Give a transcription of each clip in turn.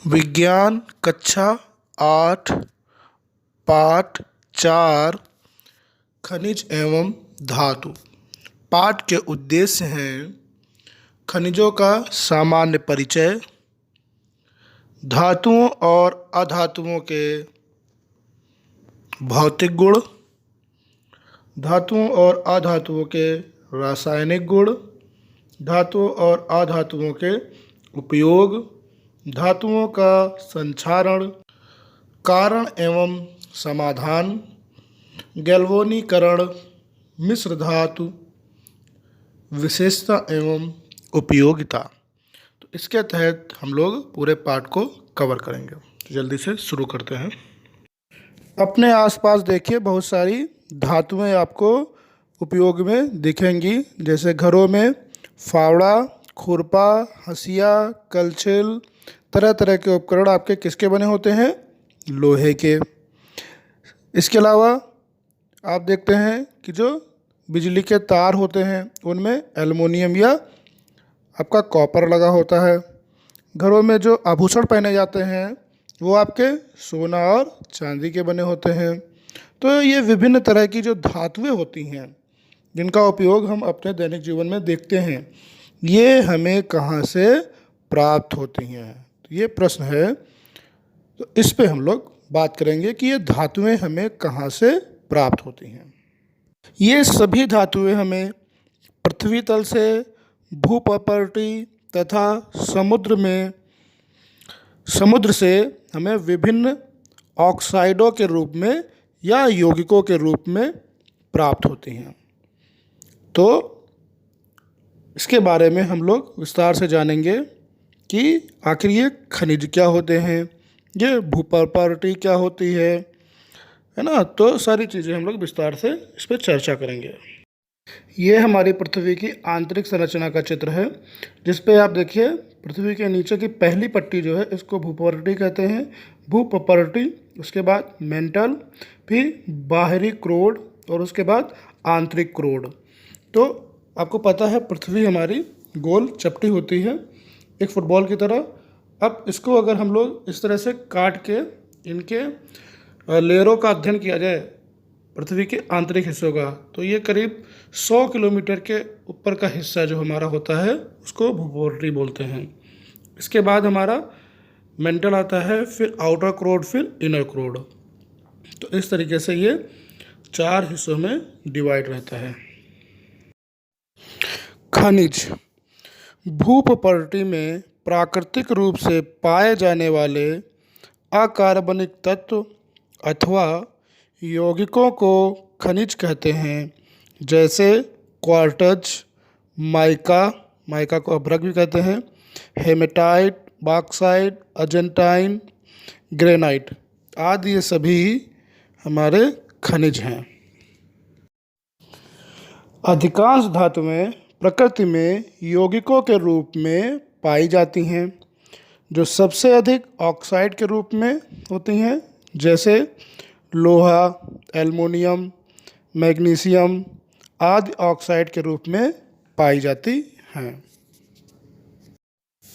विज्ञान कक्षा 8 पाठ 4 खनिज एवं धातु। पाठ के उद्देश्य हैं खनिजों का सामान्य परिचय, धातुओं और अधातुओं के भौतिक गुण, धातुओं और अधातुओं के रासायनिक गुण, धातुओं और अधातुओं के उपयोग, धातुओं का संक्षारण, कारण एवं समाधान, गैल्वेनीकरण, मिश्र धातु, विशेषता एवं उपयोगिता। तो इसके तहत हम लोग पूरे पाठ को कवर करेंगे। तो जल्दी से शुरू करते हैं। अपने आसपास देखिए, बहुत सारी धातुएं आपको उपयोग में दिखेंगी, जैसे घरों में फावड़ा, खुरपा, हंसिया, कलछिल, तरह तरह के उपकरण आपके किसके बने होते हैं? लोहे के। इसके अलावा आप देखते हैं कि जो बिजली के तार होते हैं उनमें एल्युमिनियम या आपका कॉपर लगा होता है। घरों में जो आभूषण पहने जाते हैं वो आपके सोना और चांदी के बने होते हैं। तो ये विभिन्न तरह की जो धातुएं होती हैं जिनका उपयोग हम अपने दैनिक जीवन में देखते हैं, ये हमें कहाँ से प्राप्त होती हैं? तो ये प्रश्न है। तो इस पे हम लोग बात करेंगे कि ये धातुएं हमें कहाँ से प्राप्त होती हैं। ये सभी धातुएं हमें पृथ्वी तल से, भूप्रकृति तथा समुद्र से हमें विभिन्न ऑक्साइडों के रूप में या यौगिकों के रूप में प्राप्त होती हैं। तो इसके बारे में हम लोग विस्तार से जानेंगे कि आखिर ये खनिज क्या होते हैं, ये भूप्रकृति क्या होती है ना। तो सारी चीज़ें हम लोग विस्तार से इस पर चर्चा करेंगे। ये हमारी पृथ्वी की आंतरिक संरचना का चित्र है, जिस पे आप देखिए पृथ्वी के नीचे की पहली पट्टी जो है इसको भूप्रकृति कहते हैं। भूप्रकृति, उसके बाद मेंटल, फिर बाहरी क्रोड और उसके बाद आंतरिक क्रोड। तो आपको पता है पृथ्वी हमारी गोल चपटी होती है, एक फुटबॉल की तरह। अब इसको अगर हम लोग इस तरह से काट के इनके लेयरों का अध्ययन किया जाए पृथ्वी के आंतरिक हिस्सों का, तो ये करीब 100 किलोमीटर के ऊपर का हिस्सा जो हमारा होता है उसको भूप्रकृति बोलते हैं। इसके बाद हमारा मेंटल आता है, फिर आउटर क्रोड, फिर इनर क्रोड। तो इस तरीके से ये 4 हिस्सों में डिवाइड रहता है। खनिज भूप्रकृति में प्राकृतिक रूप से पाए जाने वाले अकार्बनिक तत्व अथवा यौगिकों को खनिज कहते हैं, जैसे क्वार्ट्ज, माइका को अभ्रक भी कहते हैं, हेमेटाइट, बॉक्साइट, अर्जेंटाइन, ग्रेनाइट आदि, ये सभी हमारे खनिज हैं। अधिकांश धातुएं प्रकृति में यौगिकों के रूप में पाई जाती हैं, जो सबसे अधिक ऑक्साइड के रूप में होती हैं, जैसे लोहा, एल्युमिनियम, मैग्नीशियम आदि ऑक्साइड के रूप में पाई जाती हैं।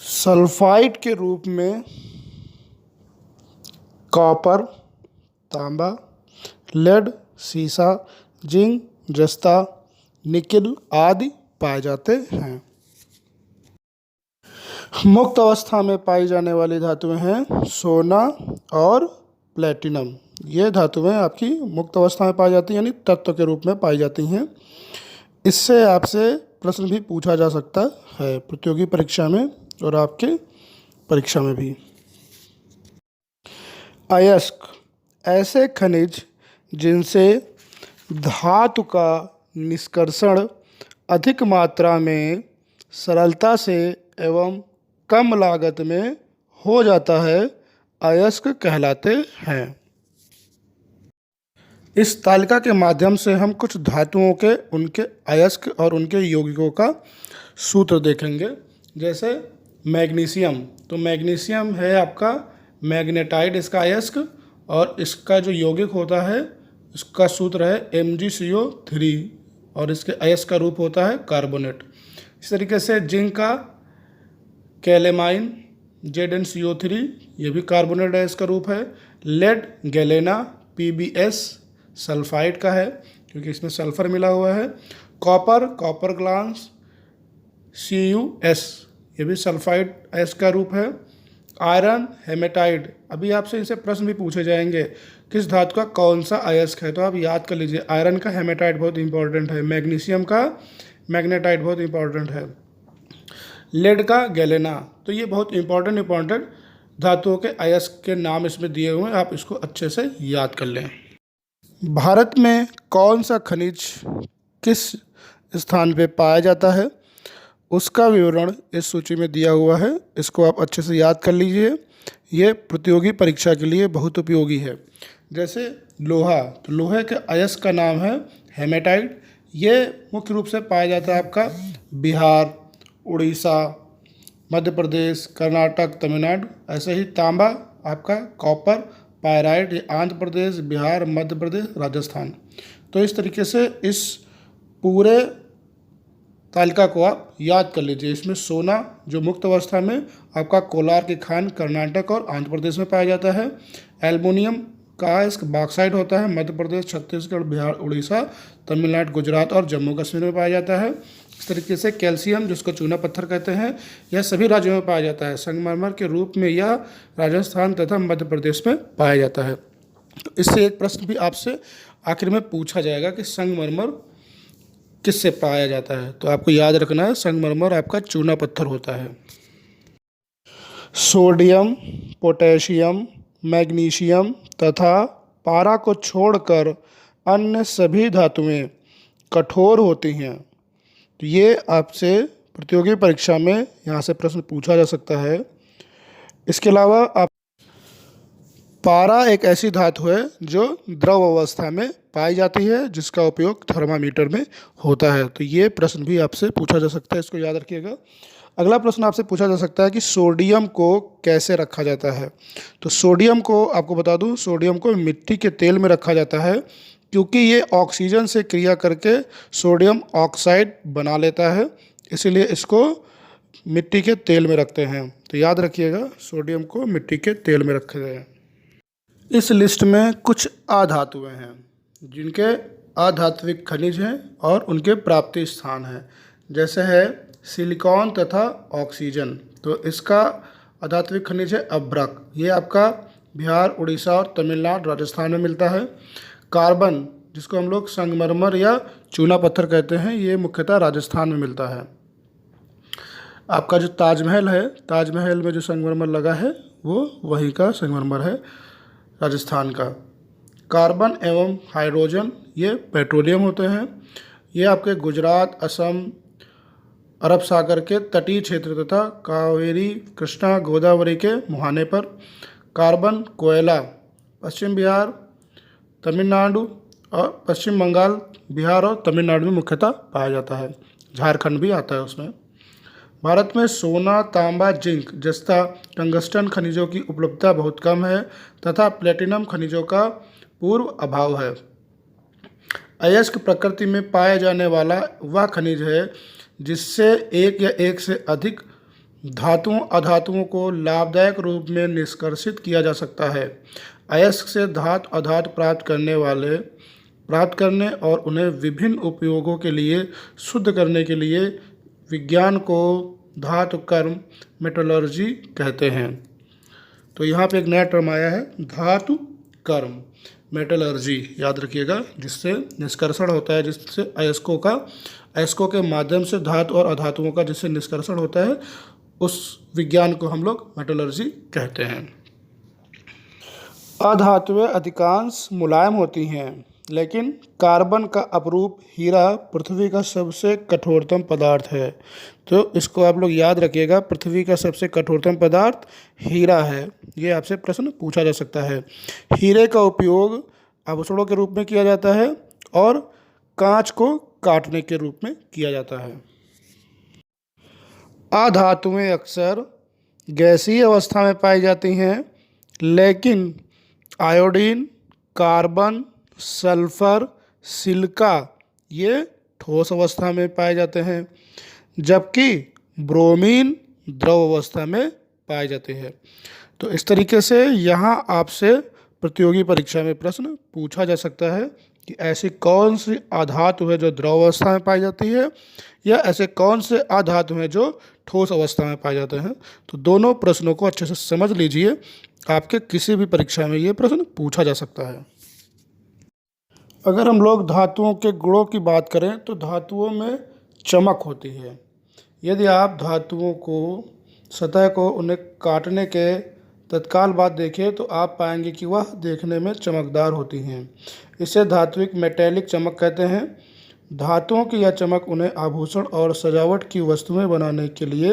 सल्फाइड के रूप में कॉपर, तांबा, लेड, सीसा, जिंक, जस्ता, निकिल आदि पाए जाते हैं। मुक्त अवस्था में पाई जाने वाली धातुएं हैं सोना और प्लेटिनम। ये धातुएं आपकी मुक्त अवस्था में पाई जाती हैं, यानी तत्व के रूप में पाई जाती हैं। इससे आपसे प्रश्न भी पूछा जा सकता है प्रतियोगी परीक्षा में और आपके परीक्षा में भी। अयस्क ऐसे खनिज जिनसे धातु का निष्कर्षण अधिक मात्रा में, सरलता से एवं कम लागत में हो जाता है, अयस्क कहलाते हैं। इस तालिका के माध्यम से हम कुछ धातुओं के उनके अयस्क और उनके यौगिकों का सूत्र देखेंगे। जैसे मैग्नीशियम, तो मैग्नीशियम है आपका मैग्नेटाइट, इसका अयस्क, और इसका जो यौगिक होता है इसका सूत्र है MgCO3 और इसके अयस्क का रूप होता है कार्बोनेट। इस तरीके से जिंक का कैलेमाइन, ZnCO3 ये भी कार्बोनेट है, इसका रूप है। लेड गैलेना PbS सल्फाइड का है क्योंकि इसमें सल्फर मिला हुआ है। कॉपर ग्लास CuS ये भी सल्फाइड एस का रूप है। आयरन हेमेटाइड, अभी आपसे इनसे प्रश्न भी पूछे जाएंगे किस धातु का कौन सा अयस्क है, तो आप याद कर लीजिए। आयरन का हेमेटाइड बहुत इंपॉर्टेंट है, मैग्नीशियम का मैग्नेटाइड बहुत इंपॉर्टेंट है, लेड का गैलेना। तो ये बहुत इंपॉर्टेंट धातुओं के अयस्क के नाम इसमें दिए हुए हैं, आप इसको अच्छे से याद कर लें। भारत में कौन सा खनिज किस स्थान पे पाया जाता है, उसका विवरण इस सूची में दिया हुआ है, इसको आप अच्छे से याद कर लीजिए। ये प्रतियोगी परीक्षा के लिए बहुत उपयोगी है। जैसे लोहा, तो लोहे के अयस्क का नाम है हेमेटाइट। ये मुख्य रूप से पाया जाता है आपका बिहार, उड़ीसा, मध्य प्रदेश, कर्नाटक, तमिलनाडु। ऐसे ही तांबा आपका कॉपर पायराइट, ये आंध्र प्रदेश, बिहार, मध्य प्रदेश, राजस्थान। तो इस तरीके से इस पूरे तालिका को आप याद कर लीजिए। इसमें सोना जो मुक्त अवस्था में आपका कोलार की खान कर्नाटक और आंध्र प्रदेश में पाया जाता है। एल्युमिनियम का इसका बॉक्साइट होता है मध्य प्रदेश, छत्तीसगढ़, बिहार, उड़ीसा, तमिलनाडु, गुजरात और जम्मू कश्मीर में पाया जाता है। इस तरीके से कैल्शियम जिसको चूना पत्थर कहते हैं, यह सभी राज्यों में पाया जाता है। संगमरमर के रूप में यह राजस्थान तथा मध्य प्रदेश में पाया जाता है। तो इससे एक प्रश्न भी आपसे आखिर में पूछा जाएगा कि संगमरमर किससे पाया जाता है, तो आपको याद रखना है संगमरमर आपका चूना पत्थर होता है। सोडियम, पोटेशियम, मैग्नीशियम तथा पारा को छोड़कर अन्य सभी धातुएं कठोर होती हैं। तो ये आपसे प्रतियोगी परीक्षा में यहाँ से प्रश्न पूछा जा सकता है। इसके अलावा आप पारा एक ऐसी धातु है जो द्रव अवस्था में पाई जाती है, जिसका उपयोग थर्मामीटर में होता है। तो ये प्रश्न भी आपसे पूछा जा सकता है, इसको याद रखिएगा। अगला प्रश्न आपसे पूछा जा सकता है कि सोडियम को कैसे रखा जाता है। तो सोडियम को आपको बता दूं, सोडियम को मिट्टी के तेल में रखा जाता है क्योंकि ये ऑक्सीजन से क्रिया करके सोडियम ऑक्साइड बना लेता है, इसीलिए इसको मिट्टी के तेल में रखते हैं। तो याद रखिएगा सोडियम को मिट्टी के तेल में रखा गया है। इस लिस्ट में कुछ अधातुएं हैं जिनके अधात्विक खनिज हैं और उनके प्राप्ति स्थान हैं। जैसे है सिलिकॉन तथा ऑक्सीजन, तो इसका अधात्विक खनिज है अभ्रक, ये आपका बिहार, उड़ीसा और तमिलनाडु, राजस्थान में मिलता है। कार्बन जिसको हम लोग संगमरमर या चूना पत्थर कहते हैं, ये मुख्यतः राजस्थान में मिलता है। आपका जो ताजमहल है, ताजमहल में जो संगमरमर लगा है वो वहीं का संगमरमर है, राजस्थान का। कार्बन एवं हाइड्रोजन ये पेट्रोलियम होते हैं। ये आपके गुजरात, असम, अरब सागर के तटीय क्षेत्र तथा कावेरी, कृष्णा, गोदावरी के मुहाने पर। कार्बन कोयला पश्चिम बिहार, तमिलनाडु और पश्चिम बंगाल, बिहार और तमिलनाडु में मुख्यतः पाया जाता है। झारखंड भी आता है उसमें। भारत में सोना, तांबा, जिंक जस्ता, टंगस्टन खनिजों की उपलब्धता बहुत कम है तथा प्लेटिनम खनिजों का पूर्व अभाव है। अयस्क प्रकृति में पाए जाने वाला वह खनिज है जिससे एक या एक से अधिक धातुओं अधातुओं को लाभदायक रूप में निष्कर्षित किया जा सकता है। अयस्क से धातु अधातु प्राप्त करने और उन्हें विभिन्न उपयोगों के लिए शुद्ध करने के लिए विज्ञान को धातु कर्म मेटलर्जी कहते हैं। तो यहाँ पे एक नया टर्म आया है धातु कर्म मेटलर्जी, याद रखिएगा, जिससे निष्कर्षण होता है, जिससे अयस्कों के माध्यम से धातु और अधातुओं का जिससे निष्कर्षण होता है, उस विज्ञान को हम लोग मेटलर्जी कहते हैं। अधातुएं अधिकांश मुलायम होती हैं, लेकिन कार्बन का अपरूप हीरा पृथ्वी का सबसे कठोरतम पदार्थ है। तो इसको आप लोग याद रखिएगा, पृथ्वी का सबसे कठोरतम पदार्थ हीरा है। ये आपसे प्रश्न पूछा जा सकता है। हीरे का उपयोग आभूषणों के रूप में किया जाता है और कांच को काटने के रूप में किया जाता है। अधातुएं अक्सर गैसीय अवस्था में पाई जाती हैं, लेकिन आयोडीन, कार्बन, सल्फर, सिलिका ये ठोस अवस्था में पाए जाते हैं, जबकि ब्रोमीन द्रव अवस्था में पाई जाती है। तो इस तरीके से यहाँ आपसे प्रतियोगी परीक्षा में प्रश्न पूछा जा सकता है कि ऐसी कौन सी अधातु है जो द्रव अवस्था में पाई जाती है, या ऐसे कौन से अधातु हैं जो ठोस अवस्था में पाए जाते हैं। तो दोनों प्रश्नों को अच्छे से समझ लीजिए, आपके किसी भी परीक्षा में ये प्रश्न पूछा जा सकता है। अगर हम लोग धातुओं के गुणों की बात करें तो धातुओं में चमक होती है। यदि आप धातुओं को सतह को उन्हें काटने के तत्काल बाद देखें तो आप पाएंगे कि वह देखने में चमकदार होती हैं। इसे धात्विक मेटेलिक चमक कहते हैं। धातुओं की यह चमक उन्हें आभूषण और सजावट की वस्तुएं बनाने के लिए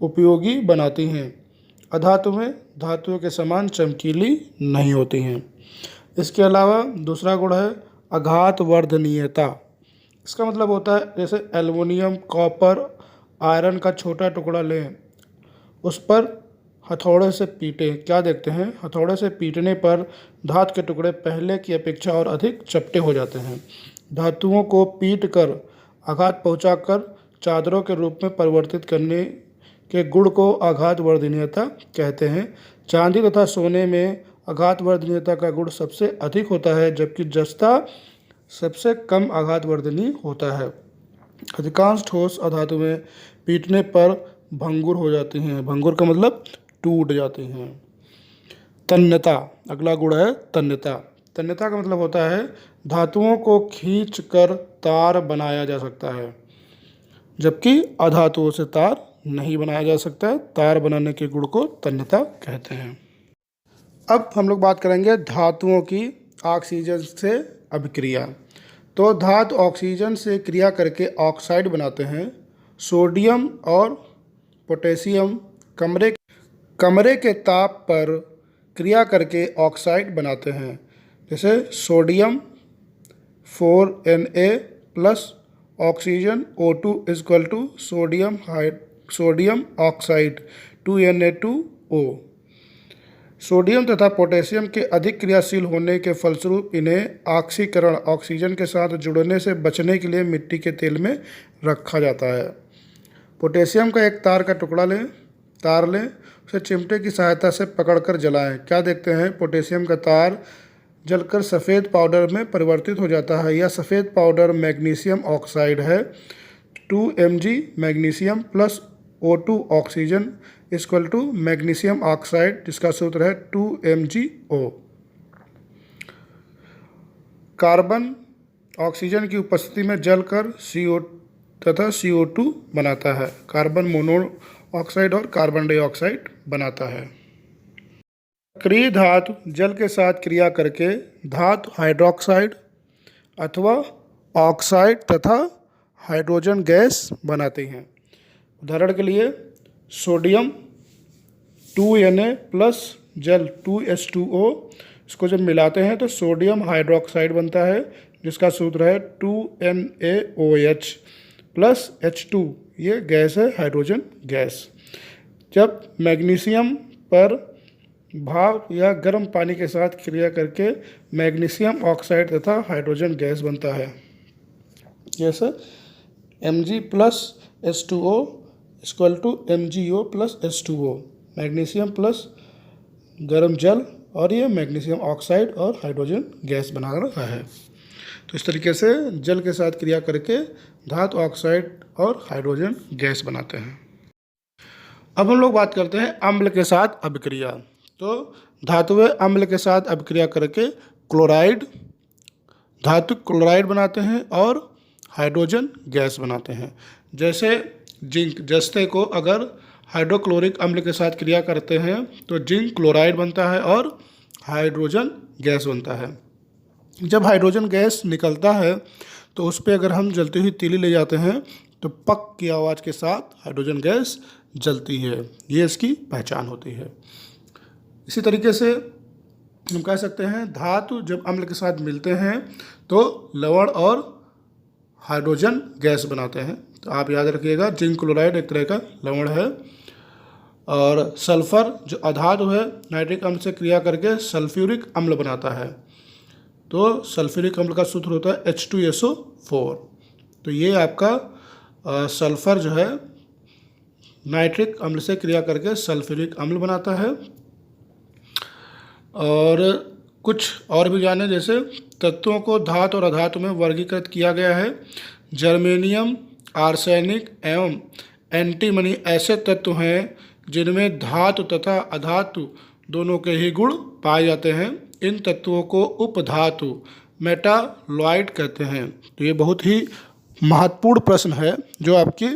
उपयोगी बनाती हैं। अधातु में धातुओं के समान चमकीली नहीं होती हैं। इसके अलावा दूसरा गुण है आघात वर्धनीयता। इसका मतलब होता है जैसे एल्युमिनियम, कॉपर, आयरन का छोटा टुकड़ा लें, उस पर हथौड़े से पीटें, क्या देखते हैं, हथौड़े से पीटने पर धातु के टुकड़े पहले की अपेक्षा और अधिक चपटे हो जाते हैं। धातुओं को पीट कर आघात पहुंचाकर चादरों के रूप में परिवर्तित करने के गुण को आघात वर्धनीयता कहते हैं। चांदी तथा सोने में आघात वर्धनीयता का गुण सबसे अधिक होता है, जबकि जस्ता सबसे कम आघात वर्धनीय होता है। अधिकांश ठोस अधातु में पीटने पर भंगुर हो जाती हैं। भंगुर का मतलब टूट जाती हैं। तन्यता, अगला गुण है तन्यता। तन्यता का मतलब होता है धातुओं को खींच कर तार बनाया जा सकता है, जबकि अधातुओं से तार नहीं बनाया जा सकता। तार बनाने के गुण को तन्यता कहते हैं। अब हम लोग बात करेंगे धातुओं की ऑक्सीजन से अभिक्रिया। तो धातु ऑक्सीजन से क्रिया करके ऑक्साइड बनाते हैं। सोडियम और पोटेशियम कमरे के ताप पर क्रिया करके ऑक्साइड बनाते हैं। जैसे sodium 4Na plus oxygen O2 equal to sodium oxide 2Na2O। Sodium तथा पोटेशियम के अधिक क्रियाशील होने के फलस्वरूप इन्हें ऑक्सीकरण, ऑक्सीजन के साथ जुड़ने से बचने के लिए मिट्टी के तेल में रखा जाता है। पोटेशियम का एक तार का टुकड़ा तार लें, उसे चिमटे की सहायता से पकड़कर जलाएं। क्या देखते हैं, पोटेशियम का तार जलकर सफ़ेद पाउडर में परिवर्तित हो जाता है। यह सफ़ेद पाउडर मैग्नीशियम ऑक्साइड है। 2 mg magnesium plus O2 oxygen equal to magnesium oxide, जिसका सूत्र है 2 MgO। कार्बन ऑक्सीजन की उपस्थिति में जलकर CO तथा CO2 बनाता है। कार्बन मोनोऑक्साइड और कार्बन डाइऑक्साइड बनाता है। सक्रिय धातु जल के साथ क्रिया करके धातु हाइड्रोक्साइड अथवा ऑक्साइड तथा हाइड्रोजन गैस बनाती हैं। उदाहरण के लिए सोडियम 2Na प्लस जल 2H2O, इसको जब मिलाते हैं तो सोडियम हाइड्रोक्साइड बनता है, जिसका सूत्र है 2NaOH प्लस H2, ये गैस है हाइड्रोजन गैस। जब मैग्नीशियम पर भाप या गर्म पानी के साथ क्रिया करके मैग्नीशियम ऑक्साइड तथा हाइड्रोजन गैस बनता है। जैसे Mg plus H2O equal to MgO plus H2O, magnesium plus गर्म जल, और ये मैग्नीशियम ऑक्साइड और हाइड्रोजन गैस बना रहा है। तो इस तरीके से जल के साथ क्रिया करके धातु ऑक्साइड और हाइड्रोजन गैस बनाते हैं। अब हम लोग बात करते हैं अम्ल के साथ अभिक्रिया। तो धातुएं अम्ल के साथ अभिक्रिया करके क्लोराइड, धातु क्लोराइड बनाते हैं और हाइड्रोजन गैस बनाते हैं। जैसे जिंक, जस्ते को अगर हाइड्रोक्लोरिक अम्ल के साथ क्रिया करते हैं तो जिंक क्लोराइड बनता है और हाइड्रोजन गैस बनता है। जब हाइड्रोजन गैस निकलता है तो उस पर अगर हम जलती हुई तीली ले जाते हैं तो पक की आवाज़ के साथ हाइड्रोजन गैस जलती है। ये इसकी पहचान होती है। इसी तरीके से हम कह सकते हैं धातु जब अम्ल के साथ मिलते हैं तो लवण और हाइड्रोजन गैस बनाते हैं। तो आप याद रखिएगा, जिंक क्लोराइड एक तरह का लवण है, और सल्फर जो अधातु है नाइट्रिक अम्ल से क्रिया करके सल्फ्यूरिक अम्ल बनाता है। तो सल्फ्यूरिक अम्ल का सूत्र होता है H2SO4। तो ये आपका सल्फर जो है नाइट्रिक अम्ल से क्रिया करके सल्फ्यूरिक अम्ल बनाता है। और कुछ और भी जाने, जैसे तत्वों को धातु और अधातु में वर्गीकृत किया गया है। जर्मेनियम, आर्सेनिक एवं एंटीमनी ऐसे तत्व हैं जिनमें धातु तथा अधातु दोनों के ही गुण पाए जाते हैं। इन तत्वों को उपधातु मेटालॉइड कहते हैं। तो ये बहुत ही महत्वपूर्ण प्रश्न है जो आपकी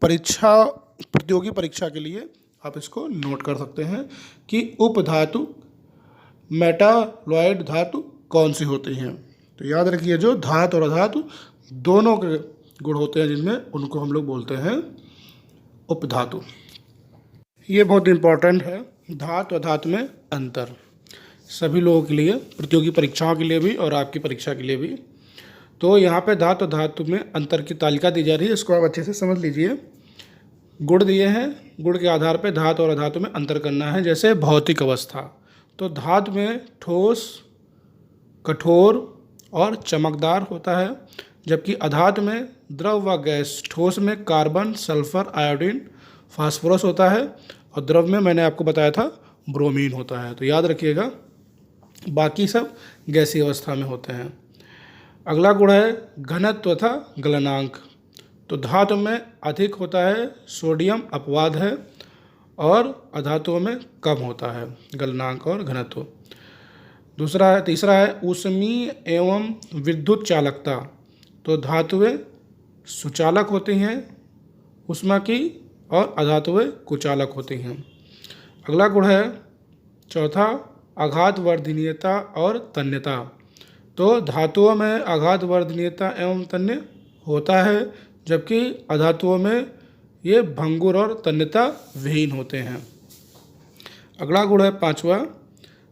परीक्षा, प्रतियोगी परीक्षा के लिए आप इसको नोट कर सकते हैं कि उपधातु मेटालॉइड धातु कौन सी होती हैं। तो याद रखिए, जो धातु और अधातु दोनों के गुण होते हैं जिनमें, उनको हम लोग बोलते हैं उपधातु। ये बहुत इम्पोर्टेंट है, धातु और धातु में अंतर, सभी लोगों के लिए, प्रतियोगी परीक्षाओं के लिए भी और आपकी परीक्षा के लिए भी। तो यहाँ पे धातु और धातु में अंतर की तालिका दी जा रही है, इसको आप अच्छे से समझ लीजिए। गुण दिए हैं, गुण के आधार पर धातु और अधातु में अंतर करना है। जैसे भौतिक अवस्था, तो धातु में ठोस, कठोर और चमकदार होता है, जबकि अधातु में द्रव व गैस। ठोस में कार्बन, सल्फर, आयोडीन, फास्फोरस होता है और द्रव में मैंने आपको बताया था ब्रोमीन होता है। तो याद रखिएगा, बाकी सब गैसीय अवस्था में होते हैं। अगला गुण है घनत्व तथा गलनांक। तो धातु में अधिक होता है सोडियम, अपवाद है, और अधातुओं में कम होता है गलनांक और घनत्व। तीसरा है ऊष्मीय एवं विद्युत चालकता। तो धातुएं सुचालक होती हैं ऊष्मा की और अधातुएं कुचालक होती हैं। अगला गुण है चौथा, आघात वर्धनीयता और तन्यता। तो धातुओं में आघात वर्धनीयता एवं तन्य होता है, जबकि अधातुओं में ये भंगुर और तन्यता विहीन होते हैं। अगला गुण है पांचवा,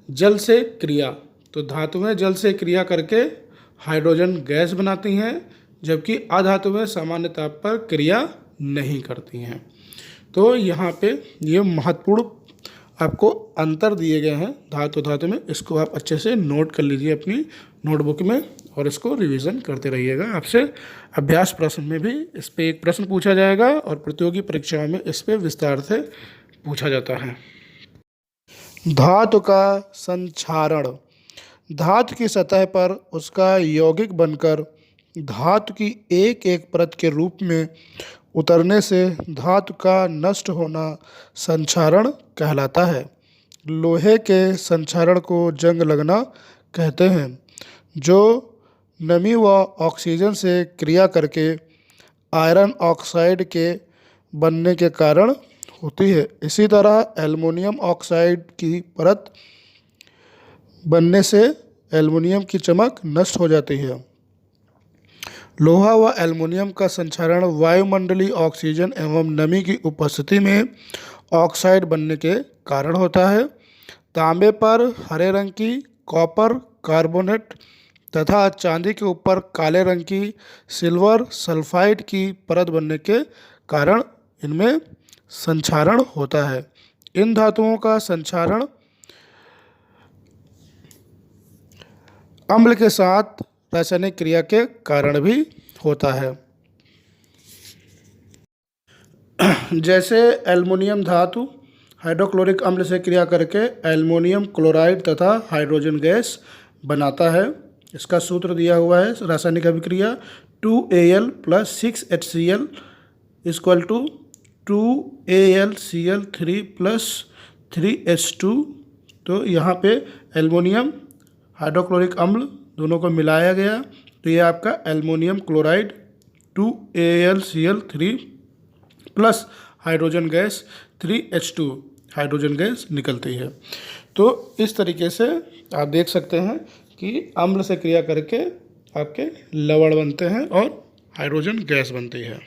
जल से क्रिया। तो धातुएं जल से क्रिया करके हाइड्रोजन गैस बनाती हैं, जबकि अधातुएं सामान्य ताप पर क्रिया नहीं करती हैं। तो यहाँ पे ये महत्वपूर्ण आपको अंतर दिए गए हैं धातु में। इसको आप अच्छे से नोट कर लीजिए अपनी नोटबुक में और इसको रिवीजन करते रहिएगा। आपसे अभ्यास प्रश्न में भी इस पे एक प्रश्न पूछा जाएगा और प्रतियोगी परीक्षाओं में इस पे विस्तार से पूछा जाता है। धातु का संक्षारण। धातु की सतह पर उसका यौगिक बनकर धातु की एक एक परत के रूप में उतरने से धातु का नष्ट होना संक्षारण कहलाता है। लोहे के संक्षारण को जंग लगना कहते हैं, जो नमी व ऑक्सीजन से क्रिया करके आयरन ऑक्साइड के बनने के कारण होती है। इसी तरह एल्युमिनियम ऑक्साइड की परत बनने से एल्युमिनियम की चमक नष्ट हो जाती है। लोहा व एल्युमिनियम का संक्षारण वायुमंडलीय ऑक्सीजन एवं नमी की उपस्थिति में ऑक्साइड बनने के कारण होता है। तांबे पर हरे रंग की कॉपर कार्बोनेट तथा चांदी के ऊपर काले रंग की सिल्वर सल्फाइड की परत बनने के कारण इनमें संक्षारण होता है। इन धातुओं का संक्षारण अम्ल के साथ रासायनिक क्रिया के कारण भी होता है। जैसे एल्युमिनियम धातु हाइड्रोक्लोरिक अम्ल से क्रिया करके एल्युमिनियम क्लोराइड तथा हाइड्रोजन गैस बनाता है। इसका सूत्र दिया हुआ है, रासायनिक अभिक्रिया 2Al + 6HCl = 2AlCl 3 + 3H2। तो यहाँ पे एल्युमिनियम हाइड्रोक्लोरिक अम्ल दोनों को मिलाया गया, तो ये आपका aluminium chloride 2AlCl 3 plus hydrogen gas 3H2 hydrogen gas निकलती है। तो इस तरीके से आप देख सकते हैं कि अम्ल से क्रिया करके आपके लवण बनते हैं और हाइड्रोजन गैस बनती है।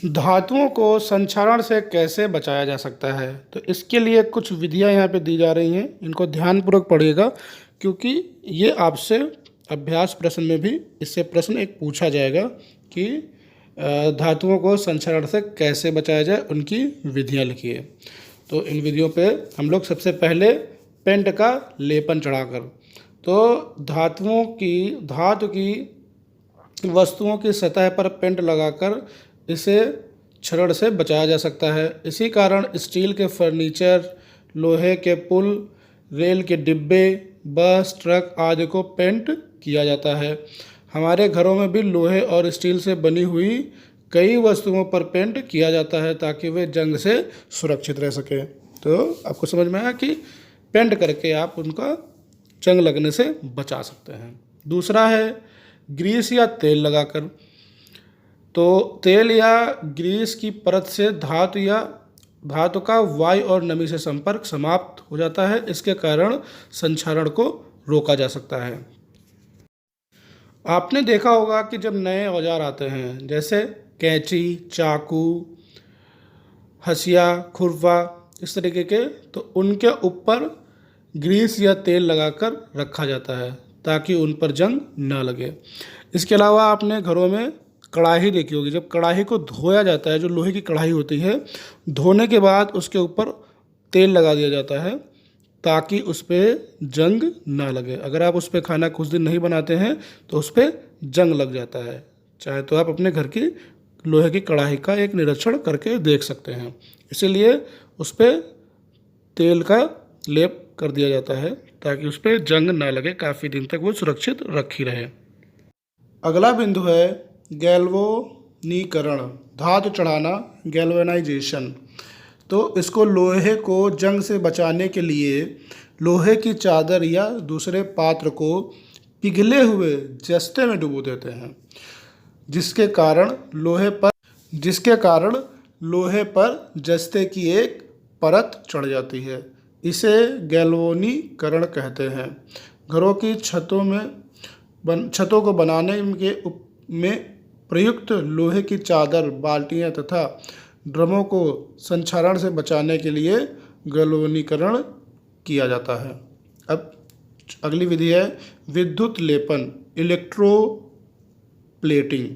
धातुओं को संक्षारण से कैसे बचाया जा सकता है, तो इसके लिए कुछ विधियां यहाँ पे दी जा रही हैं। इनको ध्यानपूर्वक पढ़िएगा, क्योंकि ये आपसे अभ्यास प्रश्न में भी इससे प्रश्न एक पूछा जाएगा कि धातुओं को संक्षारण से कैसे बचाया जाए, उनकी विधियां लिखिए। तो इन विधियों पे हम लोग सबसे पहले पेंट का लेपन चढ़ाकर, तो धातु की वस्तुओं की सतह पर पेंट लगाकर इसे क्षरण से बचाया जा सकता है। इसी कारण स्टील के फर्नीचर, लोहे के पुल, रेल के डिब्बे, बस, ट्रक आदि को पेंट किया जाता है। हमारे घरों में भी लोहे और स्टील से बनी हुई कई वस्तुओं पर पेंट किया जाता है ताकि वे जंग से सुरक्षित रह सके। तो आपको समझ में आया कि पेंट करके आप उनका जंग लगने से बचा सकते हैं। दूसरा है ग्रीस या तेल लगाकर। तो तेल या ग्रीस की परत से धातु का वायु और नमी से संपर्क समाप्त हो जाता है। इसके कारण संक्षारण को रोका जा सकता है। आपने देखा होगा कि जब नए औजार आते हैं जैसे कैंची, चाकू, हंसिया, खुरपा, इस तरीके के, तो उनके ऊपर ग्रीस या तेल लगाकर रखा जाता है ताकि उन पर जंग ना लगे। इसके अलावा आपने घरों में कढ़ाई देखी होगी। जब कढ़ाई को धोया जाता है, जो लोहे की कढ़ाई होती है, धोने के बाद उसके ऊपर तेल लगा दिया जाता है ताकि उस पर जंग ना लगे। अगर आप उस पर खाना कुछ दिन नहीं बनाते हैं तो उस पर जंग लग जाता है। चाहे तो आप अपने घर की लोहे की कढ़ाई का एक निरीक्षण करके देख सकते हैं। इसीलिए उस पर तेल का लेप कर दिया जाता है ताकि उस पर जंग ना लगे, काफ़ी दिन तक वो सुरक्षित रखी रहे। अगला बिंदु है गैल्वेनीकरण, धातु चढ़ाना, गैल्वेनाइजेशन। तो इसको लोहे को जंग से बचाने के लिए लोहे की चादर या दूसरे पात्र को पिघले हुए जस्ते में डुबो देते हैं, जिसके कारण लोहे पर जस्ते की एक परत चढ़ जाती है। इसे गैल्वेनीकरण कहते हैं। घरों की छतों को बनाने में प्रयुक्त लोहे की चादर, बाल्टियाँ तथा ड्रमों को संक्षारण से बचाने के लिए गैल्वेनीकरण किया जाता है। अब अगली विधि है विद्युत लेपन, इलेक्ट्रोप्लेटिंग।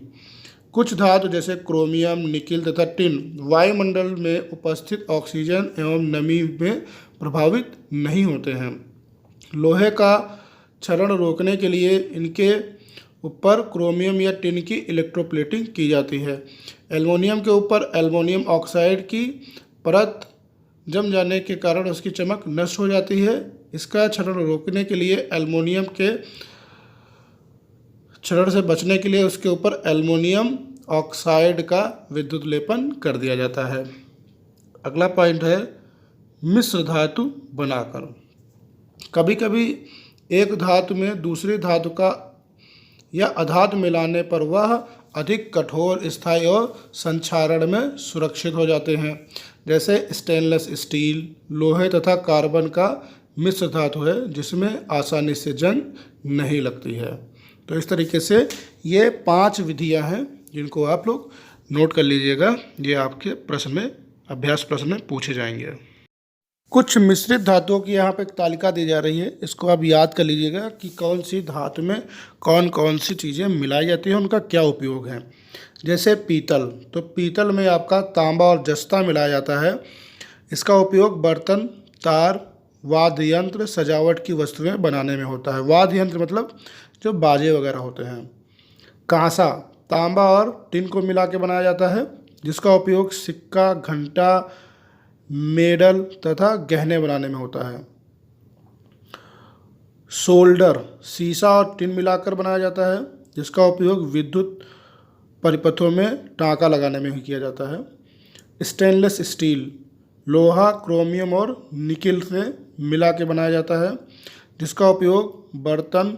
कुछ धातु जैसे क्रोमियम, निकिल तथा टिन वायुमंडल में उपस्थित ऑक्सीजन एवं नमी में प्रभावित नहीं होते हैं। लोहे का क्षरण रोकने के लिए इनके ऊपर क्रोमियम या टिन की इलेक्ट्रोप्लेटिंग की जाती है। एल्युमिनियम के ऊपर एल्युमिनियम ऑक्साइड की परत जम जाने के कारण उसकी चमक नष्ट हो जाती है। इसका क्षरण रोकने के लिए एल्युमिनियम के क्षरण से बचने के लिए उसके ऊपर एल्युमिनियम ऑक्साइड का विद्युत लेपन कर दिया जाता है। अगला पॉइंट है मिश्र धातु बनाकर। कभी कभी एक धातु में दूसरी धातु का या अधातु मिलाने पर वह अधिक कठोर, स्थायी और संक्षारण में सुरक्षित हो जाते हैं। जैसे स्टेनलेस स्टील लोहे तथा कार्बन का मिश्र धातु है जिसमें आसानी से जंग नहीं लगती है। तो इस तरीके से ये 5 विधियां हैं जिनको आप लोग नोट कर लीजिएगा। ये आपके अभ्यास प्रश्न में पूछे जाएंगे। कुछ मिश्रित धातुओं की यहाँ पे एक तालिका दी जा रही है। इसको आप याद कर लीजिएगा कि कौन सी धातु में कौन कौन सी चीज़ें मिलाई जाती हैं, उनका क्या उपयोग है। जैसे पीतल, तो पीतल में आपका तांबा और जस्ता मिलाया जाता है। इसका उपयोग बर्तन, तार, वाद्य यंत्र, सजावट की वस्तुएं बनाने में होता है। वाद्य यंत्र मतलब जो बाजे वगैरह होते हैं। कांसा, तांबा और टिन को मिला के बनाया जाता है जिसका उपयोग सिक्का, घंटा, मेडल तथा गहने बनाने में होता है। सोल्डर, शीशा और टिन मिलाकर बनाया जाता है जिसका उपयोग विद्युत परिपथों में टाँका लगाने में किया जाता है। स्टेनलेस स्टील, लोहा, क्रोमियम और निकिल से मिला के बनाया जाता है जिसका उपयोग बर्तन,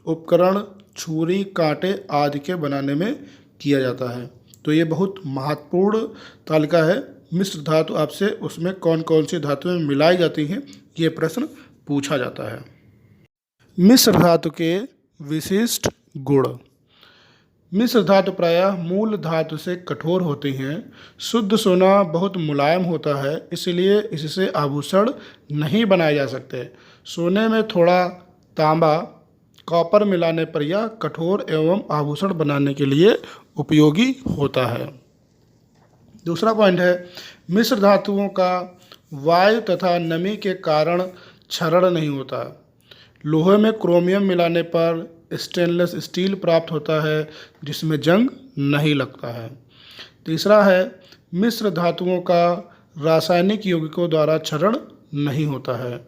उपकरण, छुरी, कांटे आदि के बनाने में किया जाता है। तो ये बहुत महत्वपूर्ण तालिका है। मिश्र धातु आपसे उसमें कौन कौन सी धातुएं मिलाई जाती हैं ये प्रश्न पूछा जाता है। मिश्र धातु के विशिष्ट गुण। मिश्र धातु प्रायः मूल धातु से कठोर होती हैं। शुद्ध सोना बहुत मुलायम होता है, इसलिए इससे आभूषण नहीं बनाए जा सकते। सोने में थोड़ा तांबा, कॉपर मिलाने पर यह कठोर एवं आभूषण बनाने के लिए उपयोगी होता है। दूसरा पॉइंट है मिश्र धातुओं का वायु तथा नमी के कारण क्षरण नहीं होता। लोहे में क्रोमियम मिलाने पर स्टेनलेस स्टील प्राप्त होता है जिसमें जंग नहीं लगता है। तीसरा है मिश्र धातुओं का रासायनिक यौगिकों द्वारा क्षरण नहीं होता है।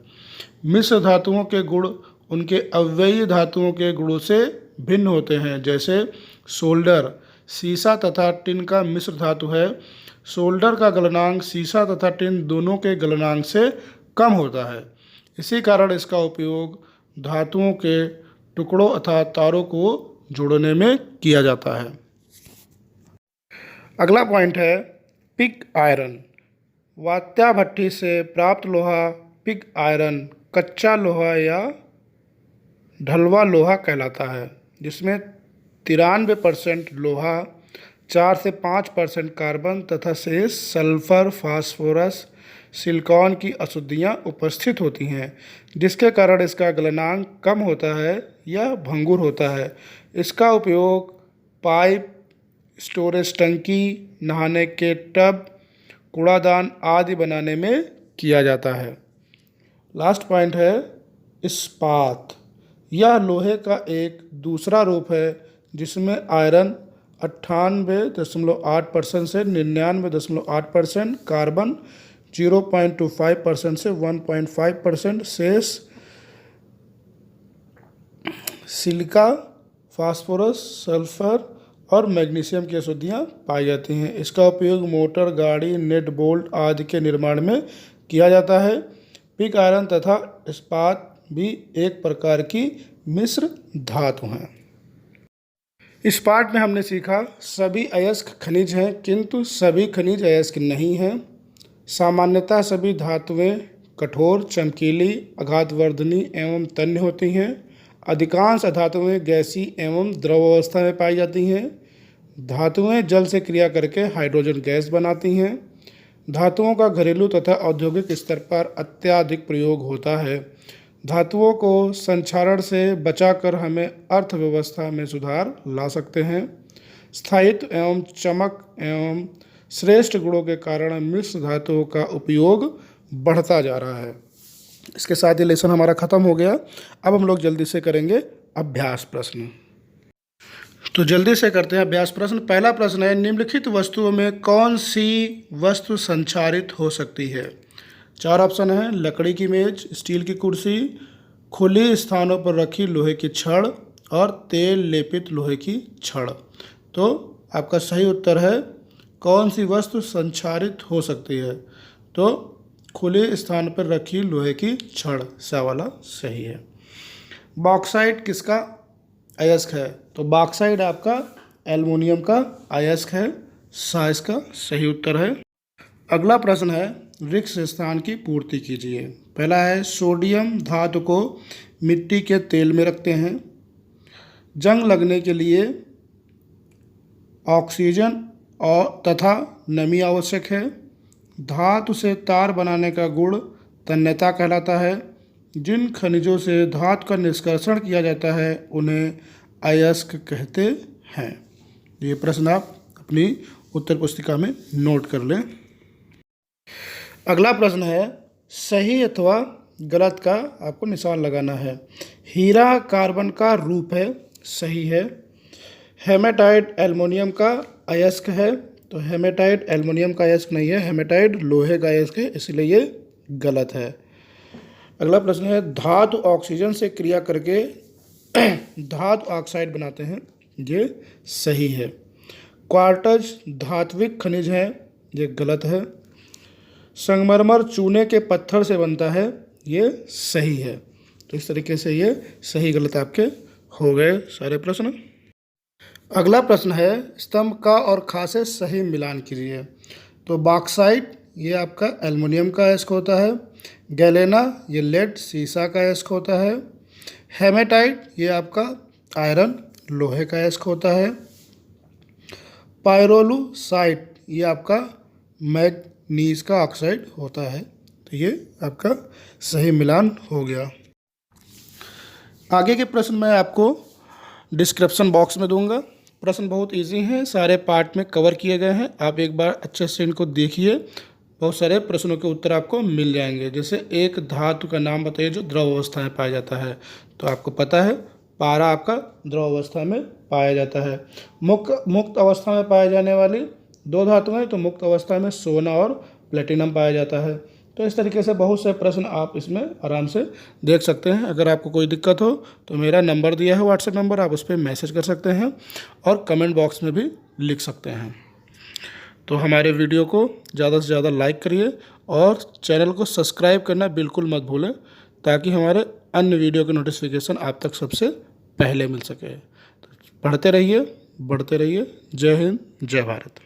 मिश्र धातुओं के गुण उनके अव्ययीय धातुओं के गुणों से भिन्न होते हैं। जैसे सोल्डर सीसा तथा टिन का मिश्र धातु है। सोल्डर का गलनांक सीसा तथा टिन दोनों के गलनांक से कम होता है। इसी कारण इसका उपयोग धातुओं के टुकड़ों अथवा तारों को जोड़ने में किया जाता है। अगला पॉइंट है पिग आयरन। वात्या भट्ठी से प्राप्त लोहा पिग आयरन कच्चा लोहा या ढलवा लोहा कहलाता है, जिसमें 93% लोहा, 4 से 5% कार्बन तथा शेष सल्फर, फास्फोरस, सिलिकॉन की अशुद्धियाँ उपस्थित होती हैं, जिसके कारण इसका गलनांक कम होता है या भंगुर होता है। इसका उपयोग पाइप, स्टोरेज टंकी, नहाने के टब, कूड़ादान आदि बनाने में किया जाता है। लास्ट पॉइंट है इस्पात। यह लोहे का एक दूसरा रूप है जिसमें आयरन 98.8% से 99.8%, कार्बन 0.25% से 1.5%, शेष सिलिका, फास्फोरस, सल्फर और मैग्नीशियम की अशुद्धियाँ पाई जाती हैं। इसका उपयोग मोटर, गाड़ी, नेट बोल्ट आदि के निर्माण में किया जाता है। पिग आयरन तथा इस्पात भी एक प्रकार की मिश्र धातु हैं। इस पाठ में हमने सीखा सभी अयस्क खनिज हैं, किंतु सभी खनिज अयस्क नहीं हैं। सामान्यतः सभी धातुएं कठोर, चमकीली, आघातवर्धनी एवं तन्य होती हैं। अधिकांश धातुएं गैसीय एवं द्रव अवस्था में पाई जाती हैं। धातुएं जल से क्रिया करके हाइड्रोजन गैस बनाती हैं। धातुओं का घरेलू तथा औद्योगिक स्तर पर अत्यधिक प्रयोग होता है। धातुओं को संक्षारण से बचाकर हमें अर्थव्यवस्था में सुधार ला सकते हैं। स्थायित्व एवं चमक एवं श्रेष्ठ गुणों के कारण मिश्र धातुओं का उपयोग बढ़ता जा रहा है। इसके साथ ये लेसन हमारा ख़त्म हो गया। अब हम लोग जल्दी से करेंगे अभ्यास प्रश्न। तो जल्दी से करते हैं अभ्यास प्रश्न। पहला प्रश्न है, निम्नलिखित वस्तुओं में कौन सी वस्तु संक्षारित हो सकती है? 4 ऑप्शन हैं, लकड़ी की मेज, स्टील की कुर्सी, खुली स्थानों पर रखी लोहे की छड़ और तेल लेपित लोहे की छड़। तो आपका सही उत्तर है कौन सी वस्तु संक्षारित हो सकती है? तो खुले स्थान पर रखी लोहे की छड़, सा वाला सही है। बॉक्साइट किसका अयस्क है? तो बॉक्साइट आपका एल्युमिनियम का अयस्क है, सा इसका सही उत्तर है। अगला प्रश्न है, रिक्त स्थान की पूर्ति कीजिए। पहला है, सोडियम धातु को मिट्टी के तेल में रखते हैं। जंग लगने के लिए ऑक्सीजन और तथा नमी आवश्यक है। धातु से तार बनाने का गुण तन्यता कहलाता है। जिन खनिजों से धातु का निष्कर्षण किया जाता है उन्हें अयस्क कहते हैं। ये प्रश्न आप अपनी उत्तर पुस्तिका में नोट कर लें। अगला प्रश्न है, सही अथवा गलत का आपको निशान लगाना है। हीरा कार्बन का रूप है, सही है। हेमेटाइट एल्युमिनियम का अयस्क है, तो हेमेटाइट एल्युमिनियम का अयस्क नहीं है, हेमेटाइट लोहे का अयस्क है, इसलिए ये गलत है। अगला प्रश्न है, धातु ऑक्सीजन से क्रिया करके धातु ऑक्साइड बनाते हैं, ये सही है। क्वार्टज धात्विक खनिज है, ये गलत है। संगमरमर चूने के पत्थर से बनता है, ये सही है। तो इस तरीके से ये सही गलत आपके हो गए सारे प्रश्न। अगला प्रश्न है, स्तंभ का और खा से सही मिलान कीजिए। तो बॉक्साइट ये आपका एल्युमिनियम का अयस्क होता है। गैलेना ये लेड सीसा का अयस्क होता है। हेमेटाइट ये आपका आयरन लोहे का अयस्क होता है। पायरोलुसाइट ये आपका मैग्नीज का ऑक्साइड होता है। तो ये आपका सही मिलान हो गया। आगे के प्रश्न मैं आपको डिस्क्रिप्शन बॉक्स में दूंगा। प्रश्न बहुत इजी हैं, सारे पार्ट में कवर किए गए हैं। आप एक बार अच्छे से इनको देखिए, बहुत सारे प्रश्नों के उत्तर आपको मिल जाएंगे। जैसे एक धातु का नाम बताइए जो द्रव अवस्था में पाया जाता है, तो आपको पता है पारा आपका द्रव अवस्था में पाया जाता है। मुक्त अवस्था में पाए जाने वाली दो धातुएं तो मुक्त अवस्था में सोना और प्लेटिनम पाया जाता है। तो इस तरीके से बहुत से प्रश्न आप इसमें आराम से देख सकते हैं। अगर आपको कोई दिक्कत हो तो मेरा नंबर दिया है व्हाट्सएप नंबर, आप उस पर मैसेज कर सकते हैं और कमेंट बॉक्स में भी लिख सकते हैं। तो हमारे वीडियो को ज़्यादा से ज़्यादा लाइक करिए और चैनल को सब्सक्राइब करना बिल्कुल मत भूलें, ताकि हमारे अन्य वीडियो के नोटिफिकेशन आप तक सबसे पहले मिल सके। तो पढ़ते रहिए, बढ़ते रहिए। जय हिंद, जय भारत।